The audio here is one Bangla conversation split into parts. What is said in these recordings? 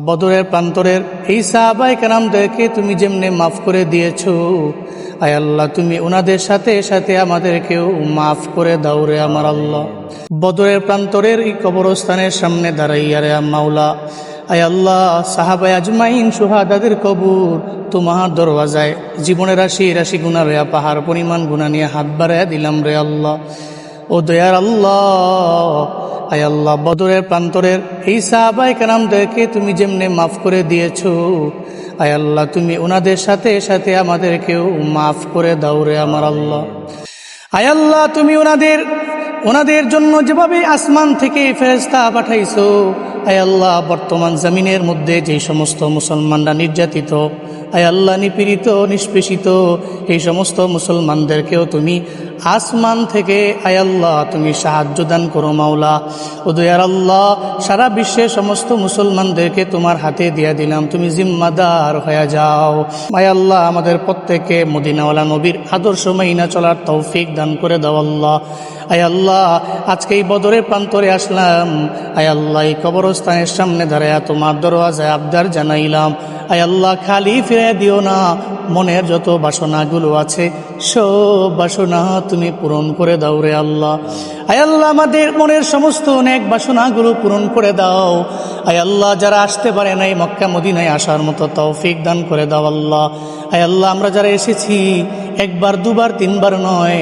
বদরের প্রান্তরের এই সাহাবায়ে কেরামদেরকে তুমি যেমনে মাফ করে দিয়েছো, আয় আল্লাহ তুমি ওনাদের সাথে সাথে আমাদেরকেও মাফ করে দাও রে আমার আল্লাহ। বদরের প্রান্তরের এই কবরস্থানের সামনে দাঁড়াইয়া রে মাওলা, আয় আল্লাহ সাহাবায়ে আজমাইন শুহাদাদের কবর তোমার দরওয়াজায় জীবনের রাশি রাশি গুনাহ রে পাহাড় পরিমাণ গুনাহ নিয়ে হাত বাড়াইয়া দিলাম রে আল্লাহ। ও দয়ার আল্লাহ, আয় আল্লাহ বদরের প্রান্তরের এই সাহাবায়ে কেরামদেরকে তুমি যেমনে মাফ করে দিয়েছো, আয় আল্লাহ তুমি ওনাদের সাথে সাথে আমাদেরকেও মাফ করে দাও রে আমার আল্লাহ। আয় আল্লাহ তুমি ওনাদের জন্য যেভাবে আসমান থেকে ফেরেশতা পাঠাইছো, আয় আল্লাহ বর্তমান জমিনের মধ্যে যে সমস্ত মুসলমানরা নির্যাতিত, আয় আল্লাহ নিপীড়িত নিষ্পেষিত, এই সমস্ত মুসলমানদেরকেও তুমি আসমান থেকে আয় আল্লাহ তুমি সাহায্য দান করো মাওলা। ও দয়ার আল্লাহ সারা বিশ্বের সমস্ত মুসলমানদেরকে তোমার হাতে দিয়ে দিলাম, তুমি জিম্মাদার হয়ে যাও। আয় আল্লাহ আমাদের প্রত্যেককে মদিনাওয়ালা নবীর আদর্শ মাইনা চলার তৌফিক দান করে দাও আল্লাহ। আয় আল্লাহ আজকে এই বদরের প্রান্তরে আসলাম, আয় আল্লাহ এই কবরস্থানের সামনে দাঁড়ায়া তোমার দরওয়াজায় আবদার জানাইলাম, আয় আল্লাহ খালি ফিরে দিও না, মনের যত বাসনাগুলো আছে সব বাসনা তুমি পূরণ করে দাও রে আল্লাহ। আয় আল্লাহ আমাদের মনের সমস্ত অনেক বাসনাগুলো পূরণ করে দাও। আয় আল্লাহ যারা আসতে পারে নাই মক্কা মদিনায় আসার মতো তৌফিক দান করে দাও আল্লাহ। আয় আল্লাহ আমরা যারা এসেছি একবার দুবার তিনবার নয়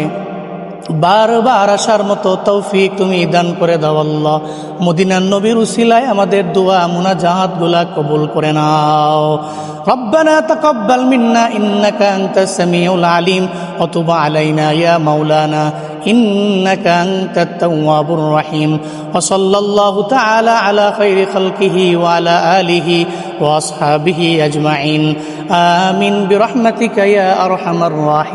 বারবার আসার মতো তৌফিক তুমি দান করে দাও আল্লাহ। মদিনার নবীর উসিলায় আমাদের দোয়া মুনাজাত গুলা কবুল করে নাও। রব্বানা তাকাব্বাল মিন্না ইন্নাকা আনতাস সামিউল আলিম ওয়া তুব আলাইনা ইয়া মাওলানা ইন্নাকা আনতাত তাওয়াবুর রহিম। ওয়া সাল্লাল্লাহু তাআলা আলা খাইরি খালকিহি ওয়া আলা আলিহি ওয়া আসহাবিহি আজমাইন। আমিন বিরহমাতিকা ইয়া আরহামার রাহিম।